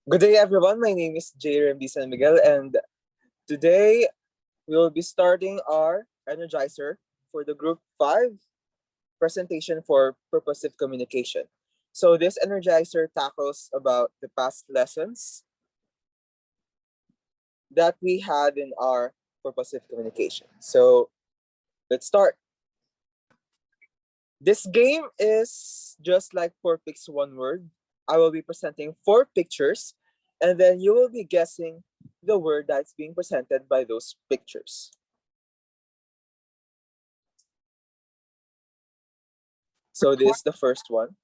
Good day, everyone. My name is J. San Miguel, and today we will be starting our energizer for the Group 5 presentation for purposive communication. So this energizer tackles about the past lessons that we had in our purposive communication. So let's start. This game is just like 4 picks 1 word. I will be presenting 4 pictures, and then you will be guessing the word that's being presented by those pictures. So this is the first one.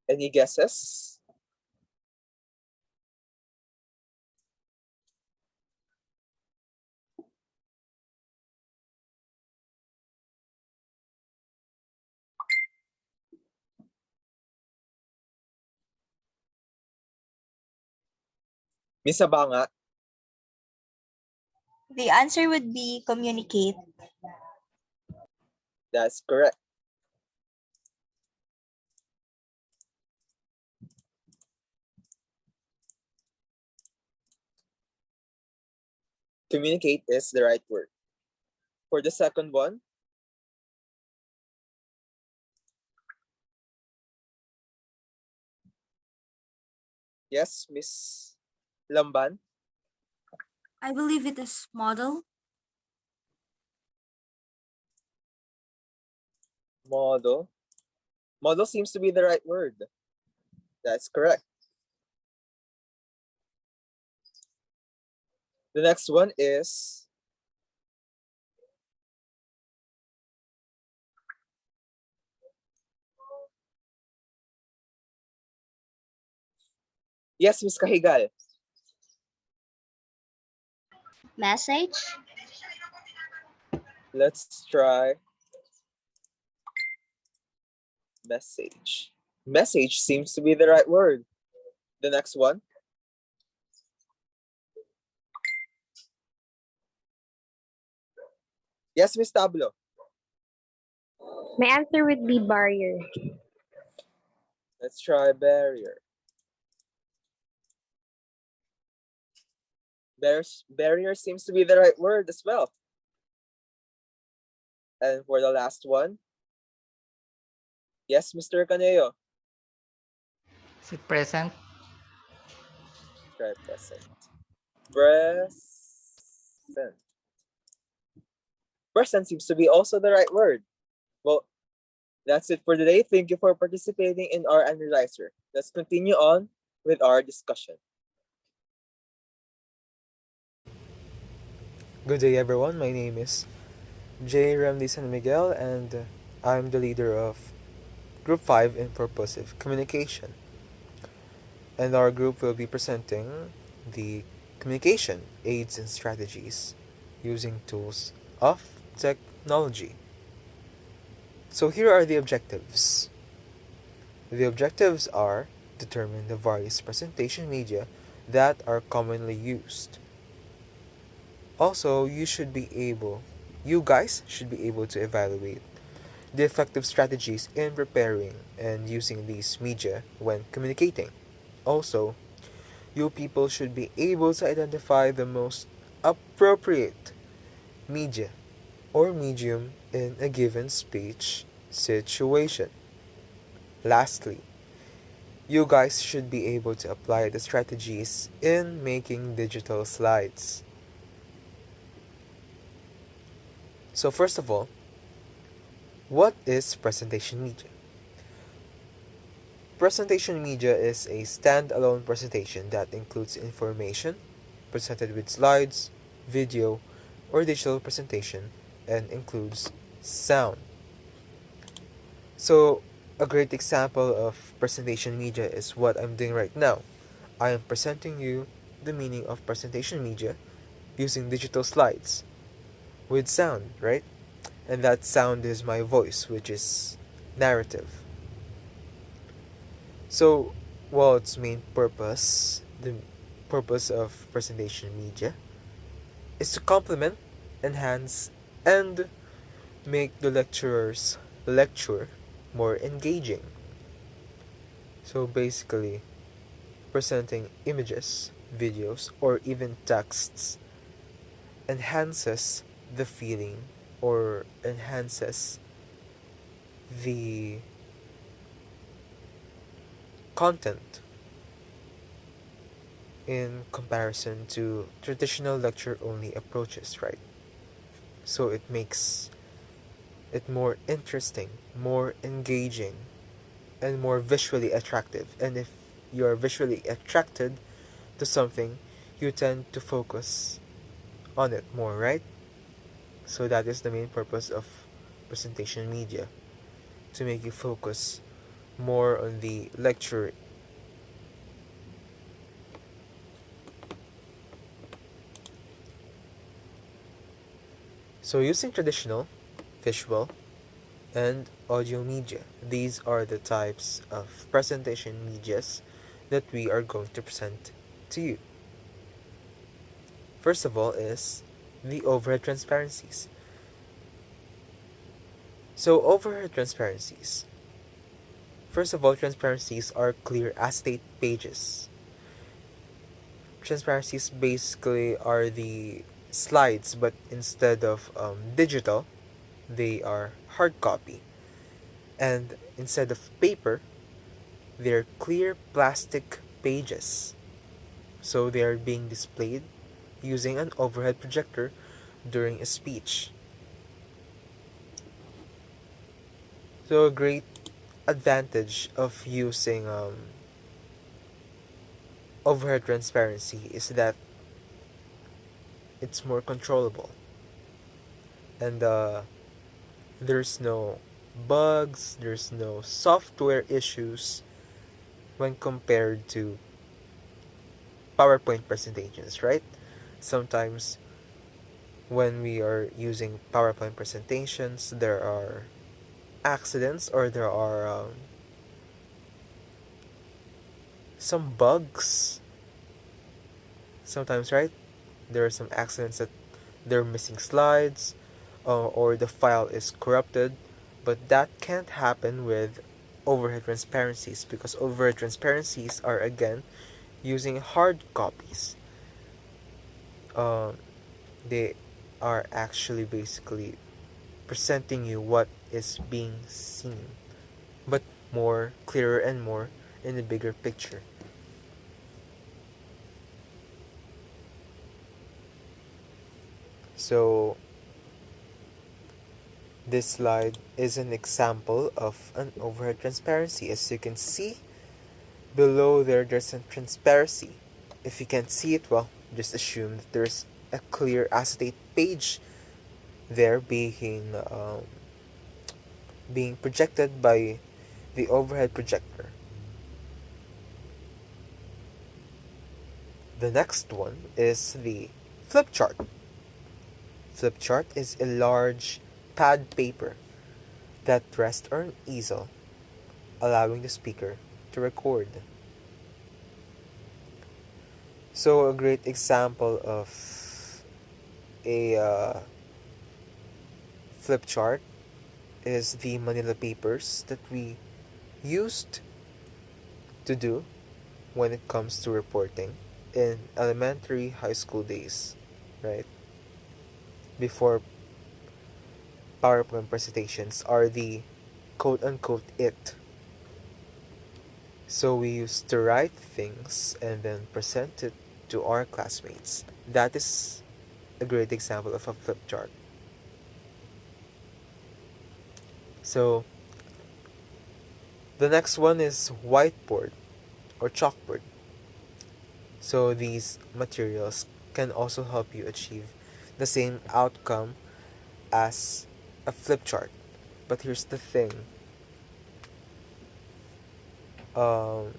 Any guesses? Miss Abanga, The answer would be communicate. that's correct. Communicate is the right word. For the second one, yes, Miss Lamban. I believe it is model. Model. Model seems to be the right word. That's correct. The next one is yes, Miss Kahigal. Message. Let's try message. Message seems to be the right word. The next one. Yes, Miss Tablo. My answer would be barrier. Let's try barrier. Barrier seems to be the right word as well. And for the last one, yes, Mr. Caneo. Is it present? Try present. Present. Present seems to be also the right word. Well, that's it for today. Thank you for participating in our analyzer. Let's continue on with our discussion. Good day, everyone. My name is J. San Miguel, and I'm the leader of Group 5 in Purposive Communication. And our group will be presenting the communication aids and strategies using tools of technology. So here are the objectives. The objectives are determine the various presentation media that are commonly used. Also, you guys should be able to evaluate the effective strategies in preparing and using these media when communicating. Also, you people should be able to identify the most appropriate media or medium in a given speech situation. Lastly, you guys should be able to apply the strategies in making digital slides. So first of all, what is presentation media? Presentation media is a standalone presentation that includes information presented with slides, video, or digital presentation, and includes sound. So, a great example of presentation media is what I'm doing right now. I am presenting you the meaning of presentation media using digital slides with sound, right? And that sound is my voice, which is narrative. So, well, its main purpose, the purpose of presentation media, is to complement, enhance, and make the lecturer's lecture more engaging. So basically, presenting images, videos, or even texts enhances the feeling or enhances the content in comparison to traditional lecture only approaches, right? So it makes it more interesting, more engaging, and more visually attractive. And if you're visually attracted to something, you tend to focus on it more, right? So that is the main purpose of presentation media, to make you focus more on the lecture. So using traditional, visual, and audio media, these are the types of presentation medias that we are going to present to you. First of all is the overhead transparencies. So overhead transparencies. First of all, transparencies are clear acetate pages. Transparencies basically are the slides, but instead of digital, they are hard copy. And instead of paper, they're clear plastic pages. So they are being displayed using an overhead projector during a speech. So a great advantage of using overhead transparency is that it's more controllable, and there's no bugs, there's no software issues when compared to PowerPoint presentations, right? Sometimes when we are using PowerPoint presentations, there are accidents or there are some bugs sometimes, right? There are some accidents that they're missing slides, or the file is corrupted, but that can't happen with overhead transparencies, because overhead transparencies are again using hard copies. They are actually basically presenting you what is being seen, but more clearer and more in the bigger picture. So this slide is an example of an overhead transparency. As you can see below there's a transparency. If you can't see it, well, just assume that there's a clear acetate page there being projected by the overhead projector. The next one is the flip chart. Flip chart is a large pad paper that rests on an easel, allowing the speaker to record. So a great example of a flip chart is the Manila papers that we used to do when it comes to reporting in elementary high school days, right? Before PowerPoint presentations are the quote unquote it. So we used to write things and then present it to our classmates. That is a great example of a flip chart. So the next one is whiteboard or chalkboard. So these materials can also help you achieve the same outcome as a flip chart. But here's the thing. Um,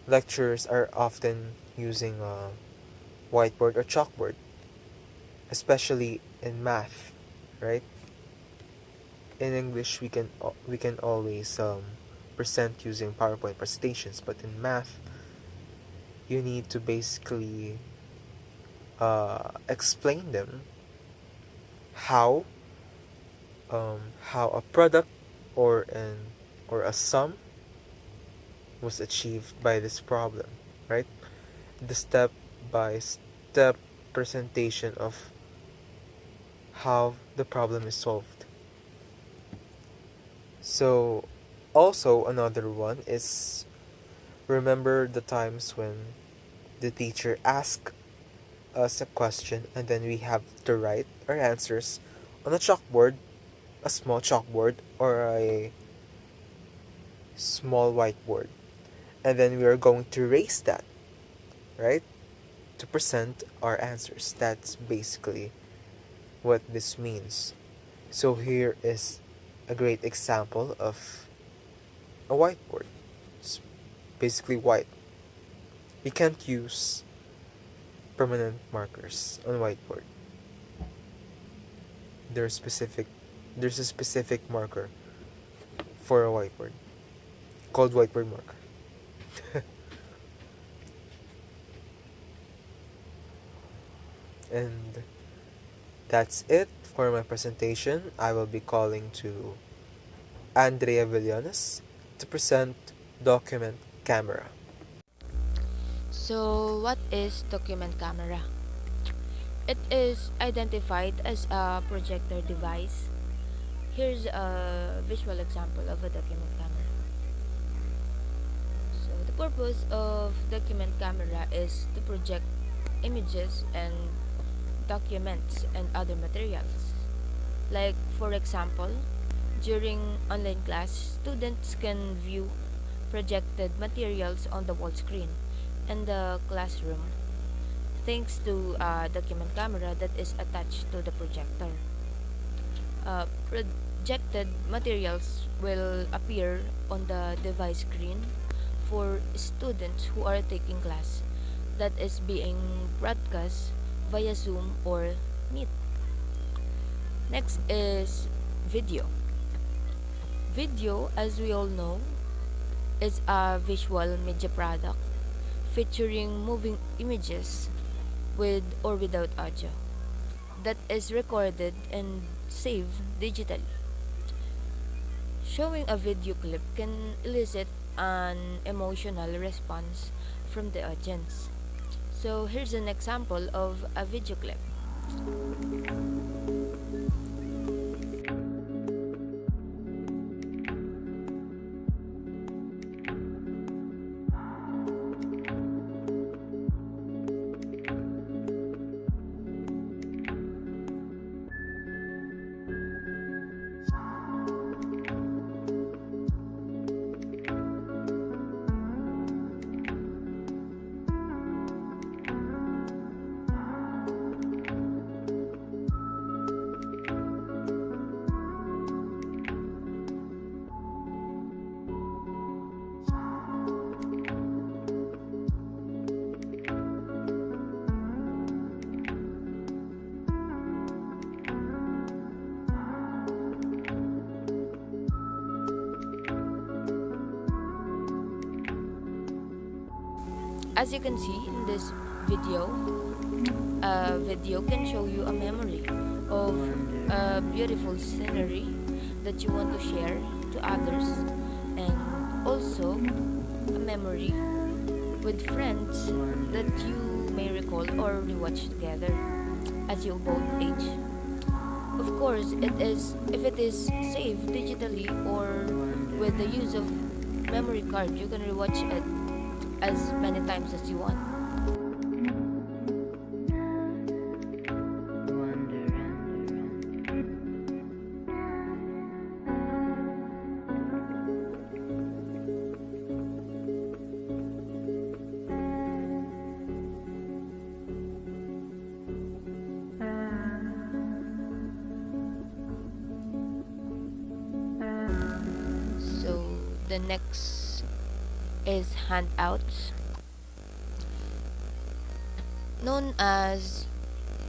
Lecturers are often using a whiteboard or chalkboard, especially in math, right? In English, we can always present using PowerPoint presentations, but in math, you need to basically explain them how how a product or a sum was achieved by this problem, right? The step by step presentation of how the problem is solved. So, also another one is remember the times when the teacher asked us a question and then we have to write our answers on a chalkboard, a small chalkboard, or a small whiteboard. And then we are going to erase that, right? To present our answers. That's basically what this means. So here is a great example of a whiteboard. It's basically white. You can't use permanent markers on whiteboard. There's specific there's a specific marker for a whiteboard called whiteboard marker. And that's it for my presentation. I will be calling to Andrea Villanes to present document camera. So, what is document camera? It is identified as a projector device. Here's a visual example of a document camera. So, the purpose of document camera is to project images and documents and other materials. Like, for example, during online class, students can view projected materials on the wall screen in the classroom thanks to a document camera that is attached to the projector. Projected materials will appear on the device screen for students who are taking class that is being broadcast via Zoom or Meet. Next is video. Video, as we all know, is a visual media product featuring moving images with or without audio that is recorded and saved digitally. Showing a video clip can elicit an emotional response from the audience. So here's an example of a video clip. As you can see in this video, a video can show you a memory of a beautiful scenery that you want to share to others, and also a memory with friends that you may recall or rewatch together as you both age. Of course, if it is saved digitally or with the use of memory card, you can rewatch it as many times as you want. So the next is handouts, known as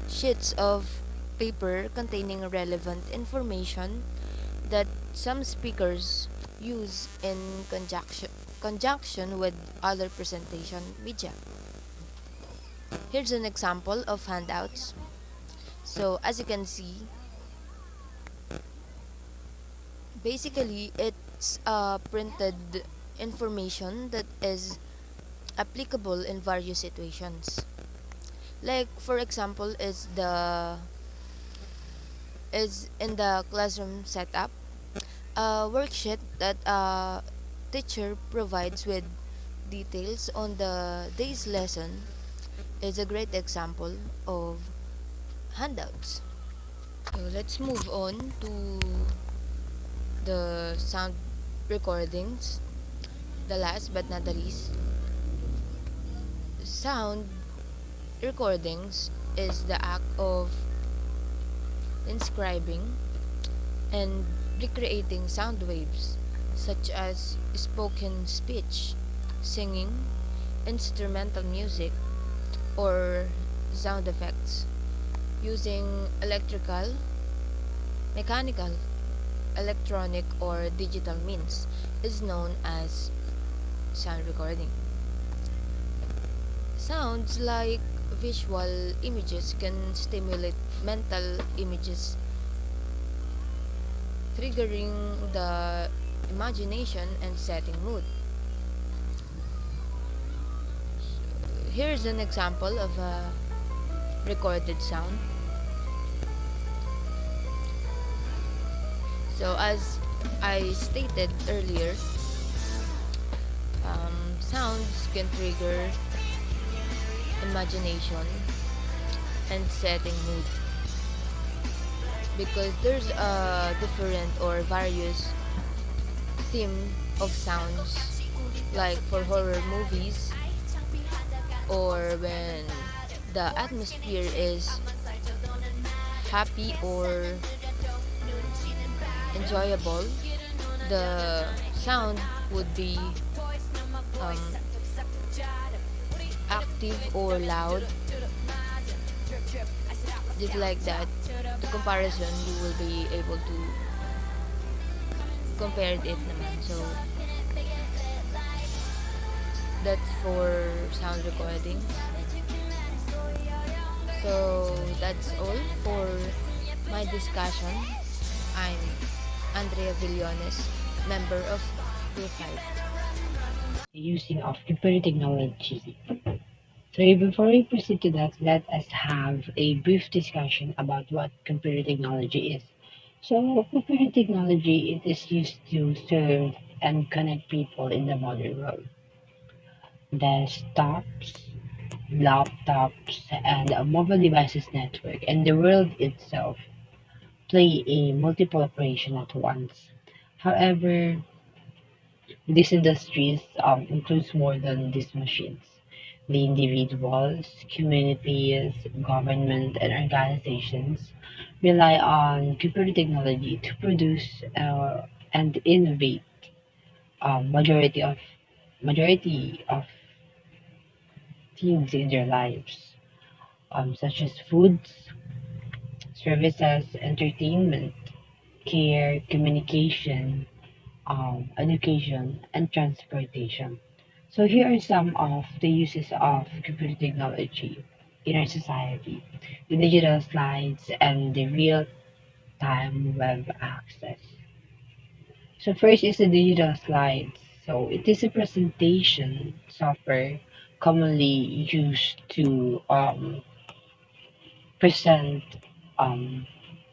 sheets of paper containing relevant information that some speakers use in conjunction with other presentation media. Here's an example of handouts. So as you can see, basically it's a printed information that is applicable in various situations. Like for example is in the classroom setup, a worksheet that a teacher provides with details on the day's lesson is a great example of handouts. So let's move on to the sound recordings. The last but not the least, sound recordings is the act of inscribing and recreating sound waves such as spoken speech, singing, instrumental music, or sound effects using electrical, mechanical, electronic, or digital means is known as sound recording. Sounds like visual images can stimulate mental images, triggering the imagination and setting mood. Here's an example of a recorded sound. So, as I stated earlier, sounds can trigger imagination and setting mood because there's a different or various theme of sounds, like for horror movies or when the atmosphere is happy or enjoyable, the sound would be um, active or loud, just like that. The comparison, you will be able to compare it naman. So that's for sound recordings. So that's all for my discussion. I'm Andrea Villones, member of Group 5. Using of computer technology. So before we proceed to that, let us have a brief discussion about what computer technology is. So computer technology, it is used to serve and connect people in the modern world. Desktops, laptops, and mobile devices network and the world itself play a multiple operation at once. However, these industries includes more than these machines. The individuals, communities, government, and organizations rely on computer technology to produce and innovate majority of things in their lives, such as foods, services, entertainment, care, communication, education, and transportation. So here are some of the uses of computer technology in our society: the digital slides and the real-time web access. So first is the digital slides. So it is a presentation software commonly used to present um,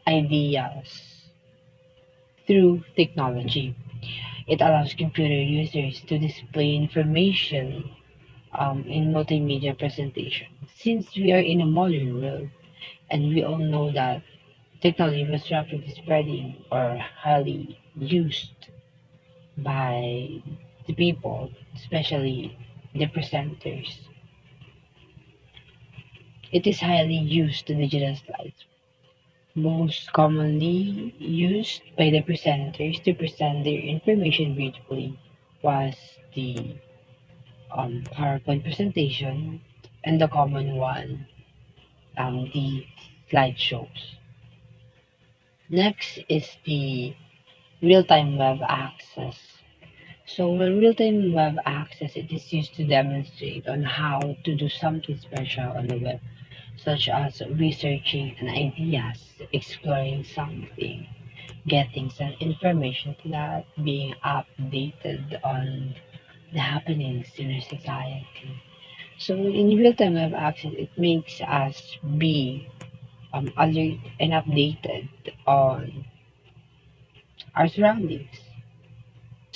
ideas through technology. It allows computer users to display information in multimedia presentation. Since we are in a modern world, and we all know that technology was rapidly spreading or highly used by the people, especially the presenters. It is highly used in digital slides, most commonly used by the presenters to present their information beautifully was the PowerPoint presentation, and the common one, the slideshows. Next is the real-time web access. So with real-time web access, it is used to demonstrate on how to do something special on the web, such as researching an ideas, exploring something, getting some information to that, being updated on the happenings in our society. So in real time we have access, it makes us be alert and updated on our surroundings.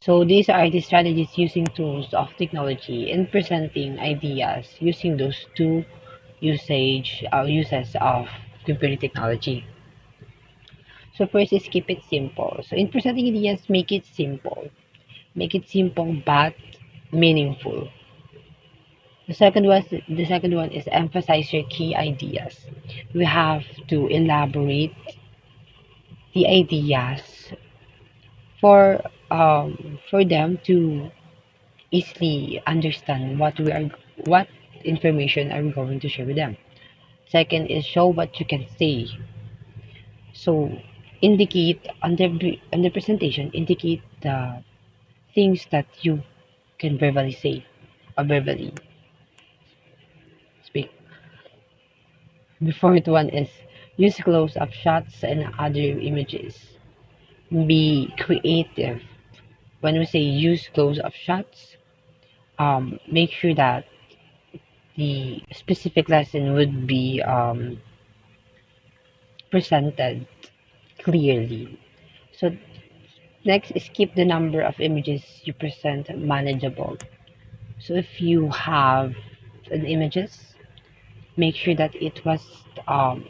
So these are the strategies using tools of technology and presenting ideas using those two uses of computer technology. So first is keep it simple. So in presenting ideas, make it simple. Make it simple but meaningful. The second one is emphasize your key ideas. We have to elaborate the ideas for them to easily understand what information are we going to share with them. Second is show what you can say. So indicate on the presentation, indicate the things that you can verbally say or verbally speak. The fourth one is use close-up shots and other images. Be creative. When we say use close-up shots, make sure that the specific lesson would be presented clearly. So next is keep the number of images you present manageable. So if you have an images, make sure that it was um,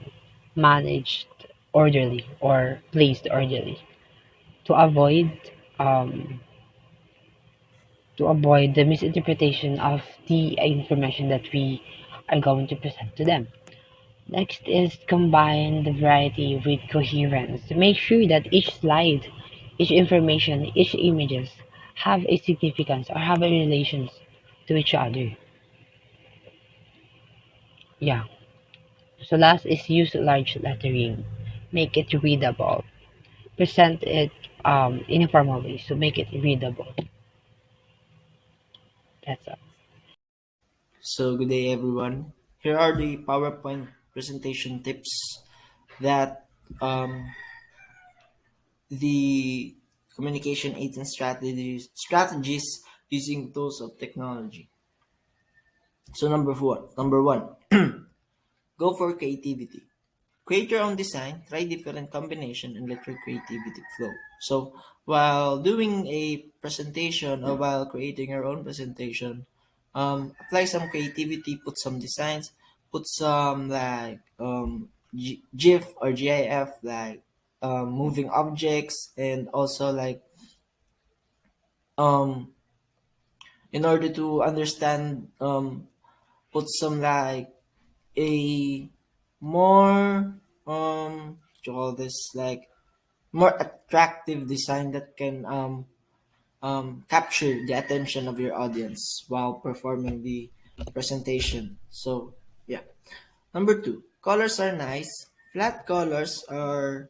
managed orderly or placed orderly to avoid um, the misinterpretation of the information that we are going to present to them. Next is combine the variety with coherence. Make sure that each slide, each information, each images have a significance or have a relations to each other. Yeah. So last is use large lettering. Make it readable. Present it in a formal way. So make it readable. That's all. So, good day everyone. Here are the PowerPoint presentation tips that the communication agent strategies using tools of technology. So, number one, go for creativity. Create your own design, try different combination, and let your creativity flow. So, while doing a presentation or while creating your own presentation, apply some creativity, put some designs, put some like GIF or GIF, like moving objects, and also like um, in order to understand, put some like a more what you call this, like more attractive design that can capture the attention of your audience while performing the presentation. So yeah. Number two, colors are nice. Flat colors are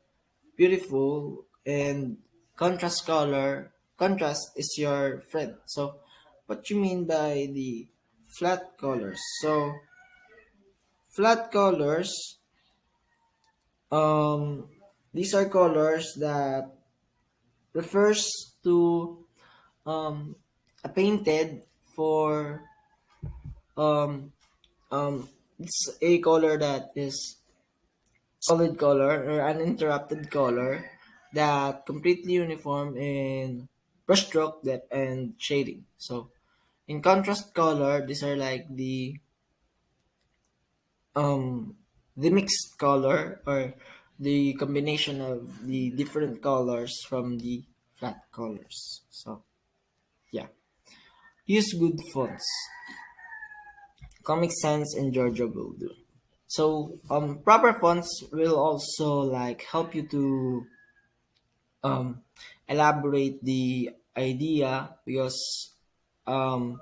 beautiful, and contrast is your friend. So what you mean by the flat colors? So flat colors, um these are colors that refers to um a painted for um it's a color that is solid color or uninterrupted color that completely uniform in brushstroke depth and shading. So in contrast color, these are like um the mixed color or the combination of the different colors from the flat colors. So yeah, use good fonts. Comic Sans and Georgia will do. So proper fonts will also like help you to um elaborate the idea, because um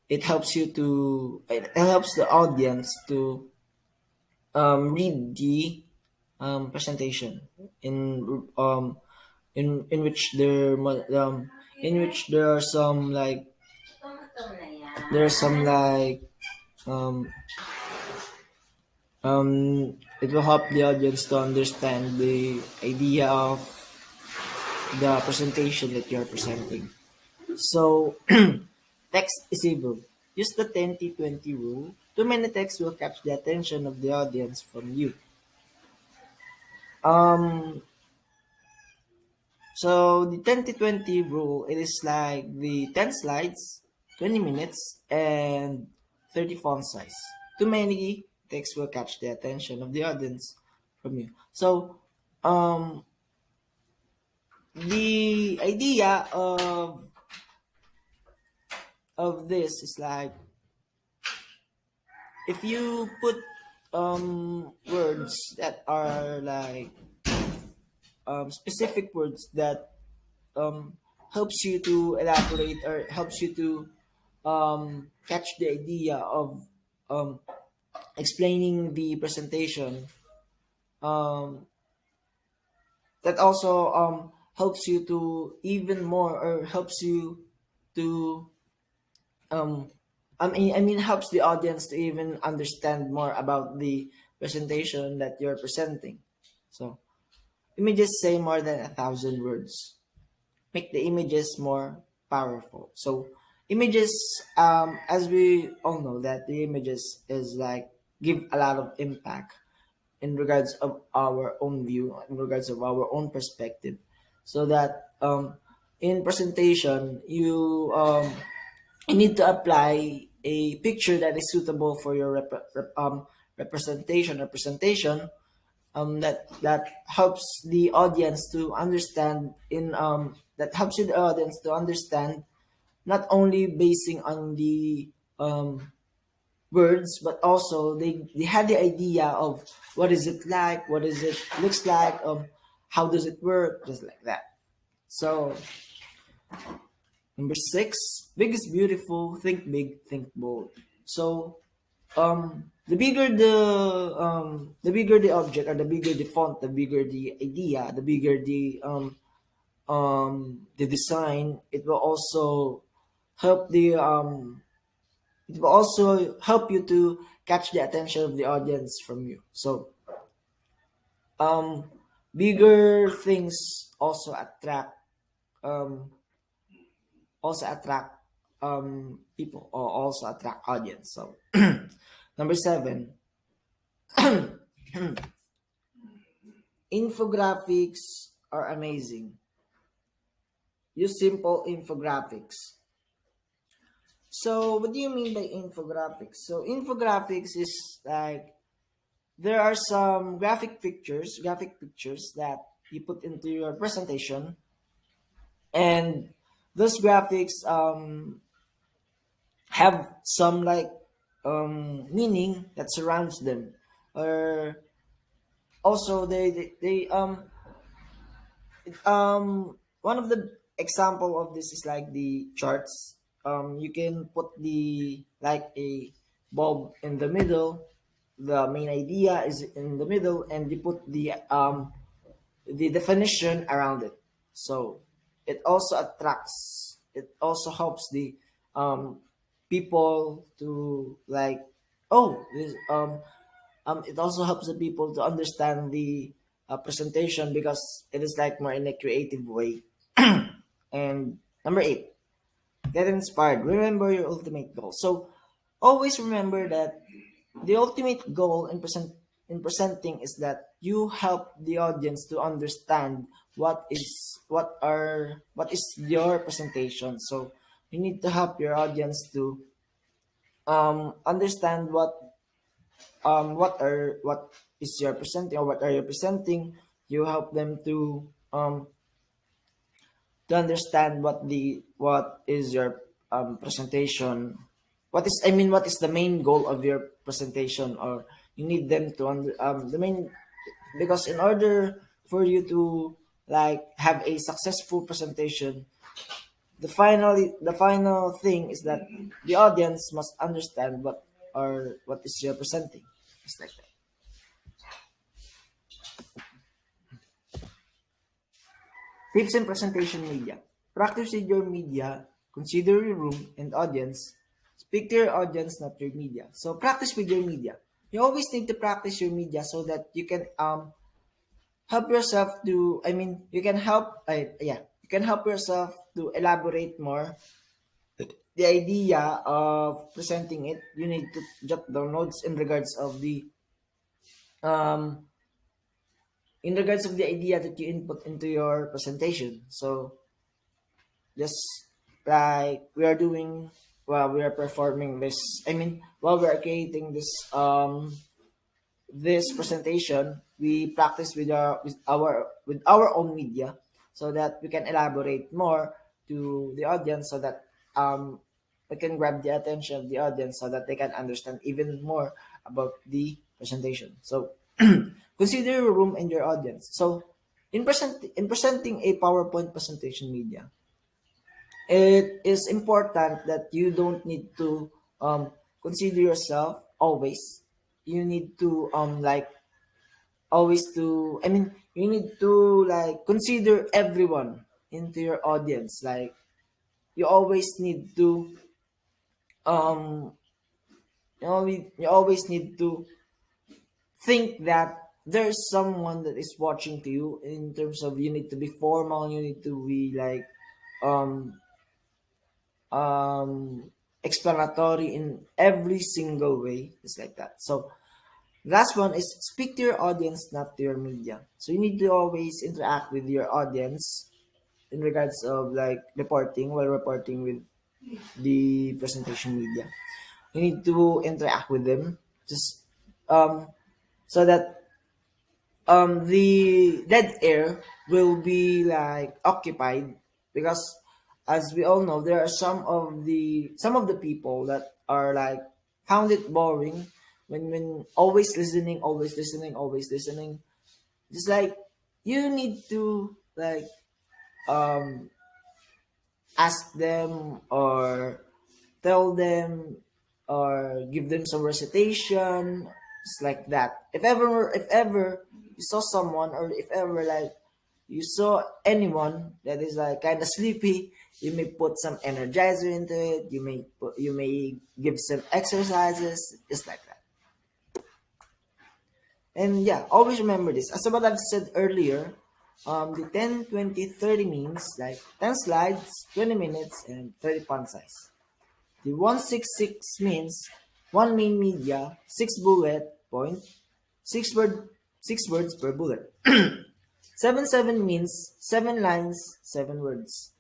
it helps the audience to read the presentation in which in which there are some like um, it will help the audience to understand the idea of the presentation that you're presenting. So text is evil. Use the 10-20 rule. Too many texts will catch the attention of the audience from you. Um, so the 10-20 rule, it is like the 10 slides, 20 minutes, and 30 font size. Too many text will catch the attention of the audience from you. So the idea of this is like, if you put words that are like specific words that helps you to elaborate or helps you to catch the idea of um, explaining the presentation, um, that also helps you to even more, or helps you to um, I mean helps the audience to even understand more about the presentation that you're presenting. So images say more than 1,000 words. Make the images more powerful. So images, as we all know, that the images is like give a lot of impact in regards of our own view, in regards of our own perspective, so that in presentation you need to apply a picture that is suitable for your representation that helps the audience to understand in that helps the audience to understand, not only basing on the words, but also they had the idea of what is it like, what is it looks like, how does it work, just like that. So number 6, big is beautiful, think big, think bold. So the bigger the object, or the bigger the font, the bigger the idea, the bigger the design, it will also help you to catch the attention of the audience from you. So bigger things also attract um, people, or also attract audience. So number 7, infographics are amazing. Use simple infographics. So what do you mean by infographics? So infographics is like, there are some graphic pictures that you put into your presentation, and those graphics have some like meaning that surrounds them, or also one of the example of this is like the charts. You can put the like a bulb in the middle, the main idea is in the middle, and you put the definition around it. So it also attracts, it also helps the people to like, oh, this it also helps the people to understand the presentation, because it is like more in a creative way. And number 8, get inspired. Remember your ultimate goal. So always remember that the ultimate goal in presenting is that you help the audience to understand what is your presentation. So you need to help your audience to understand what is your presenting, or what are you presenting. You help them to understand what is your presentation, what is the main goal of your presentation, or you need them to the main, because in order for you to like have a successful presentation, the final thing is that the audience must understand what is you're presenting. It's like that. Tips in presentation media. Practice with your media. Consider your room and audience. Speak to your audience, not your media. So practice with your media. You always need to practice your media so that you can help yourself to. I mean, you can help. You can help yourself to elaborate more the idea of presenting it, you need to jot down notes um in regards of the idea that you input into your presentation. So just like we are doing while we are performing this, I mean while we are creating this presentation, we practice with our own media so that we can elaborate more to the audience, so that we can grab the attention of the audience so that they can understand even more about the presentation. So consider your room and your audience. So in presenting a PowerPoint presentation media, it is important that you don't need to consider yourself always. You need to you need to like consider everyone into your audience. Like you always need to um you always need to think that there's someone that is watching to you, in terms of you need to be formal, you need to be like um um explanatory in every single way, just like that. So last one is speak to your audience, not to your media. So you need to always interact with your audience in regards of like reporting, while reporting with the presentation media. You need to interact with them, just um so that the dead air will be like occupied, because as we all know, there are some of the people that are like found it boring when always listening, just like you need to like um ask them or tell them or give them some recitation, just like that. If ever you saw someone, or if ever like you saw anyone that is like kind of sleepy, you may put some energizer into it. You may give some exercises, just like that. And yeah, always remember this. As what I've said earlier, the 10, 20, 30 means like 10 slides, 20 minutes, and 30 font size. The 166 means one main media, 6 bullet point, 6 words per bullet. 77 means 7 lines, 7 words.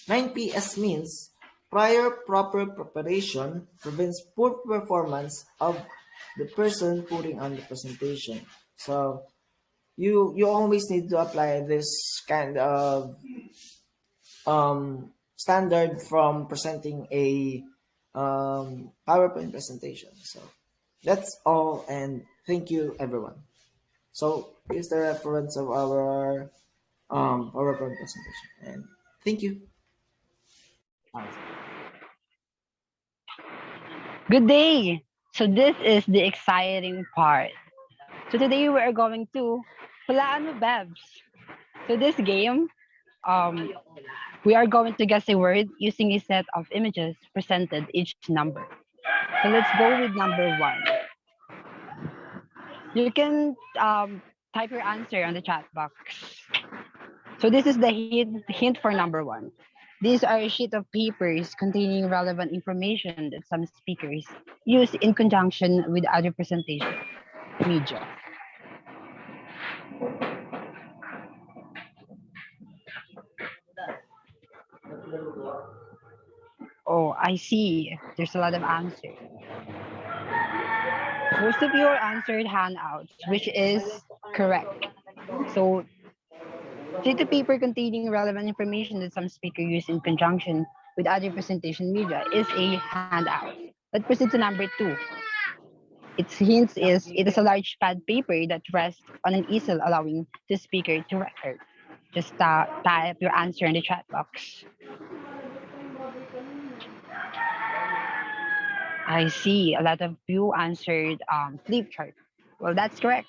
9 PS means prior proper preparation prevents poor performance of the person putting on the presentation. So you always need to apply this kind of standard from presenting a PowerPoint presentation. So that's all, and thank you everyone. So here's the reference of our PowerPoint presentation, and thank you. Good day! So this is the exciting part. So today we are going to Hulaan Mo Bebs. So this game, um, we are going to guess a word using a set of images presented each number. So let's go with number 1. You can type your answer on the chat box. So this is the hint for number 1. These are a sheet of papers containing relevant information that some speakers use in conjunction with other presentation media. Oh, I see. There's a lot of answers. Most of you are answered handouts, which is correct. So sheet of paper containing relevant information that some speaker use in conjunction with other presentation media is a handout. Let's proceed to number 2. Its hints is it is a large pad paper that rests on an easel, allowing the speaker to record. Just type your answer in the chat box. I see a lot of you answered flip chart. Well, that's correct.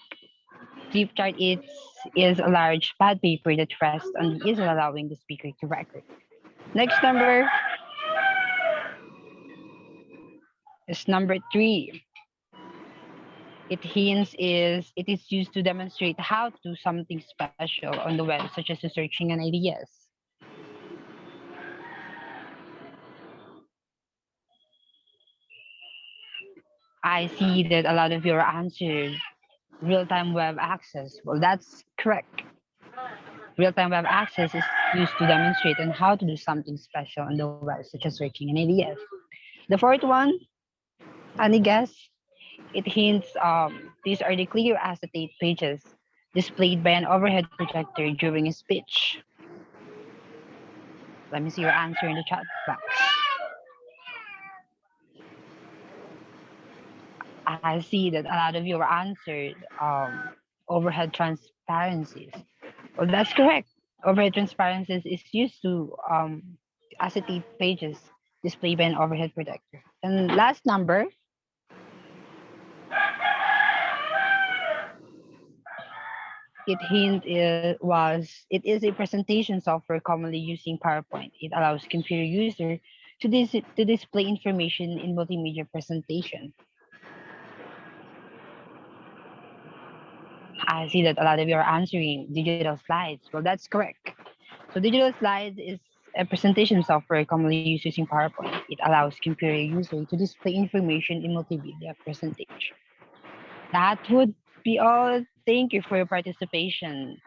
Flip chart is a large pad paper that rests on the easel, allowing the speaker to record. Next number is number 3. It is used to demonstrate how to do something special on the web, such as searching an ideas. I see that a lot of your answered real-time web access. Well, that's correct. Real-time web access is used to demonstrate on how to do something special on the web, such as searching an ideas. The fourth one, any guess? It hints these are the clear acetate pages displayed by an overhead projector during a speech. Let me see your answer in the chat box. I see that a lot of you answered overhead transparencies. Well, that's correct. Overhead transparencies is used to acetate pages displayed by an overhead projector. And last number, it is a presentation software commonly using PowerPoint. It allows computer user to display information in multimedia presentation. I see that a lot of you are answering digital slides. Well, that's correct. So digital slides is a presentation software commonly used using PowerPoint. It allows computer user to display information in multimedia presentation. That would be all. Thank you for your participation.